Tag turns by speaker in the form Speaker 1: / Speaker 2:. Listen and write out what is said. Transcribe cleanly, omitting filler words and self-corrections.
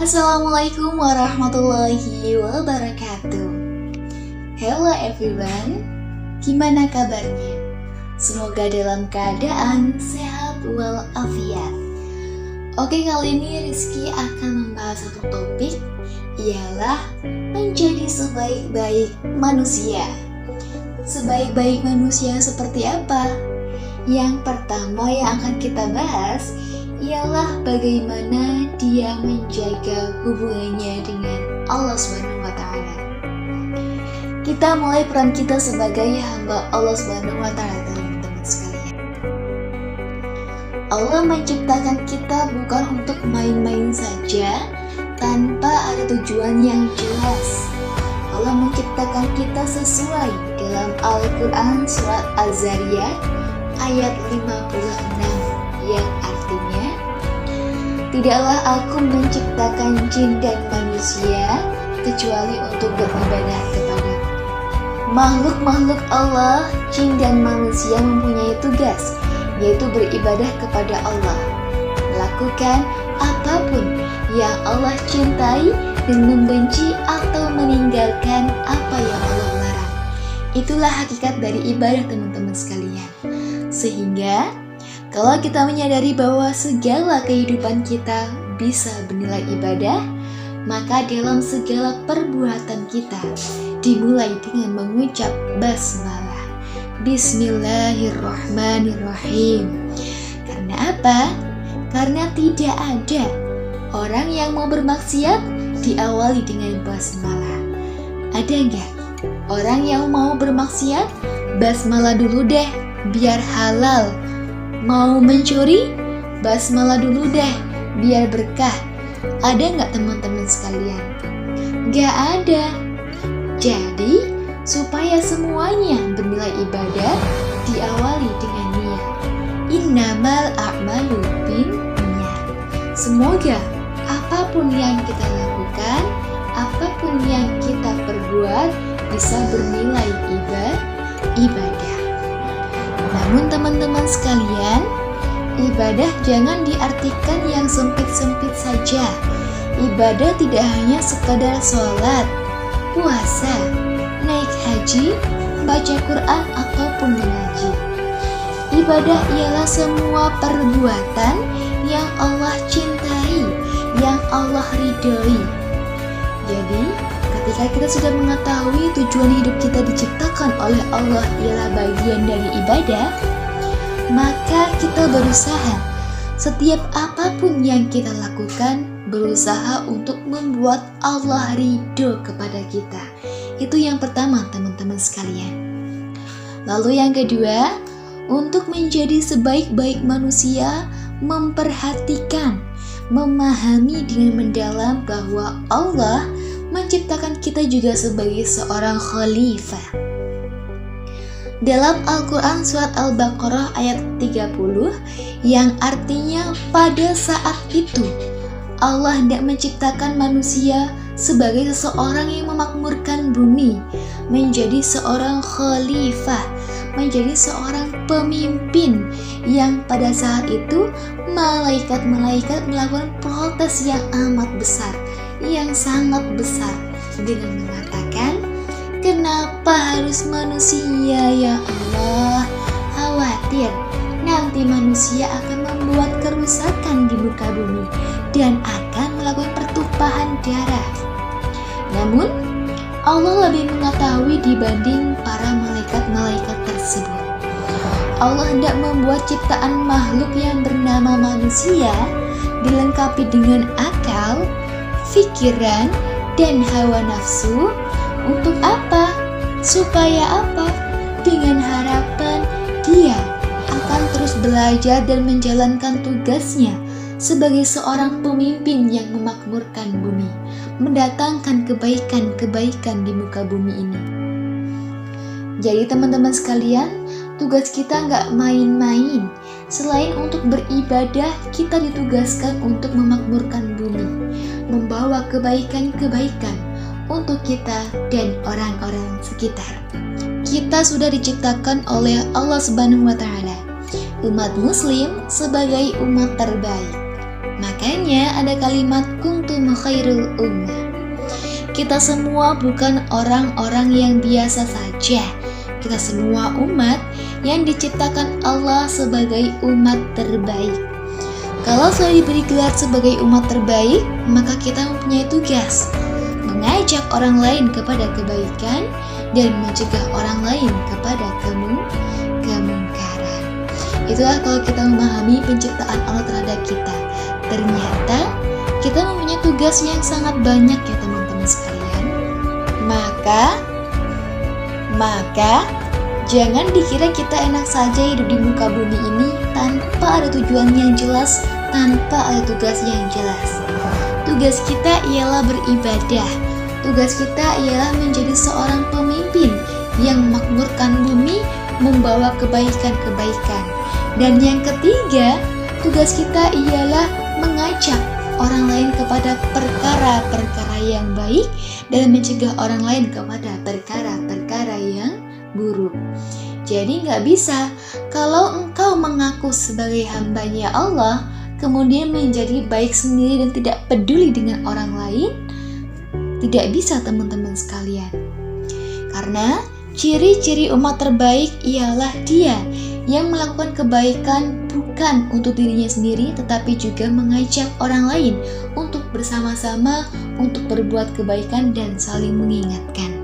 Speaker 1: Assalamualaikum warahmatullahi wabarakatuh. Hello everyone, gimana kabarnya? Semoga dalam keadaan sehat walafiat. Oke, kali ini Rizky akan membahas satu topik, ialah menjadi sebaik-baik manusia. Sebaik-baik manusia seperti apa? Yang pertama yang akan kita bahas ialah bagaimana dia menjaga hubungannya dengan Allah SWT. Kita mulai peran kita sebagai hamba Allah SWT, teman-teman sekalian. Allah menciptakan kita bukan untuk main-main saja, tanpa ada tujuan yang jelas. Allah menciptakan kita sesuai dalam Al-Quran surat Az-Zariyat ayat 56, yang artinya, tidaklah aku menciptakan jin dan manusia kecuali untuk beribadah kepada makhluk-makhluk Allah. Jin dan manusia mempunyai tugas, yaitu beribadah kepada Allah, melakukan apapun yang Allah cintai dan membenci atau meninggalkan apa yang Allah larang. Itulah hakikat dari ibadah, teman-teman sekalian. Sehingga kalau kita menyadari bahwa segala kehidupan kita bisa bernilai ibadah, maka dalam segala perbuatan kita dimulai dengan mengucap basmalah, Bismillahirrahmanirrahim. Karena apa? Karena tidak ada orang yang mau bermaksiat diawali dengan basmalah. Ada nggak orang yang mau bermaksiat? Basmalah dulu deh, biar halal. Mau mencuri? Basmalah dulu deh, biar berkah. Ada nggak teman-teman sekalian? Nggak ada. Jadi, supaya semuanya bernilai ibadah, diawali dengan niat. Innamal a'malu binniyat. Semoga apapun yang kita lakukan, apapun yang kita perbuat, bisa bernilai ibadah. Namun teman-teman sekalian, ibadah jangan diartikan yang sempit-sempit saja. Ibadah tidak hanya sekadar sholat, puasa, naik haji, baca Quran, ataupun mengaji. Ibadah ialah semua perbuatan yang Allah cintai, yang Allah ridhoi. Jadi, ketika kita sudah mengetahui tujuan hidup kita diciptakan oleh Allah ialah bagian dari ibadah, maka kita berusaha setiap apapun yang kita lakukan, berusaha untuk membuat Allah ridho kepada kita. Itu yang pertama, teman-teman sekalian. Lalu yang kedua, untuk menjadi sebaik-baik manusia, memperhatikan, memahami dengan mendalam bahwa Allah menciptakan kita juga sebagai seorang khalifah. Dalam Al-Quran surat Al-Baqarah ayat 30, yang artinya pada saat itu Allah hendak menciptakan manusia sebagai seseorang yang memakmurkan bumi, menjadi seorang khalifah, menjadi seorang pemimpin, yang pada saat itu malaikat-malaikat melakukan protes yang amat besar, yang sangat besar, dengan mengatakan, kenapa harus manusia ya Allah? Khawatir nanti manusia akan membuat kerusakan di muka bumi dan akan melakukan pertumpahan darah. Namun Allah lebih mengetahui dibanding para malaikat-malaikat tersebut. Allah hendak membuat ciptaan makhluk yang bernama manusia dilengkapi dengan akal, pikiran, dan hawa nafsu. Untuk apa? Supaya apa? Dengan harapan dia akan terus belajar dan menjalankan tugasnya sebagai seorang pemimpin yang memakmurkan bumi, mendatangkan kebaikan-kebaikan di muka bumi ini. Jadi teman-teman sekalian, tugas kita nggak main-main. Selain untuk beribadah, kita ditugaskan untuk memakmurkan bumi, membawa kebaikan-kebaikan untuk kita dan orang-orang sekitar. Kita sudah diciptakan oleh Allah Subhanahu wa Ta'ala, umat muslim sebagai umat terbaik. Makanya ada kalimat kuntum khairul ummah. Kita semua bukan orang-orang yang biasa saja. Kita semua umat yang diciptakan Allah sebagai umat terbaik. Kalau sudah diberi gelar sebagai umat terbaik, maka kita mempunyai tugas mengajak orang lain kepada kebaikan dan mencegah orang lain kepada kemungkaran. Itulah kalau kita memahami penciptaan Allah terhadap kita. Ternyata kita mempunyai tugas yang sangat banyak ya teman-teman sekalian. Maka jangan dikira kita enak saja hidup di muka bumi ini tanpa ada tujuan yang jelas, tanpa ada tugas yang jelas. Tugas kita ialah beribadah. Tugas kita ialah menjadi seorang pemimpin yang memakmurkan bumi, membawa kebaikan-kebaikan. Dan yang ketiga, tugas kita ialah mengajak orang lain kepada perkara-perkara yang baik dan mencegah orang lain kepada perkara-perkara yang buruk. Jadi nggak bisa kalau engkau mengaku sebagai hambanya Allah, kemudian menjadi baik sendiri dan tidak peduli dengan orang lain. Tidak bisa teman-teman sekalian. Karena ciri-ciri umat terbaik ialah dia yang melakukan kebaikan bukan untuk dirinya sendiri, tetapi juga mengajak orang lain untuk bersama-sama untuk berbuat kebaikan dan saling mengingatkan.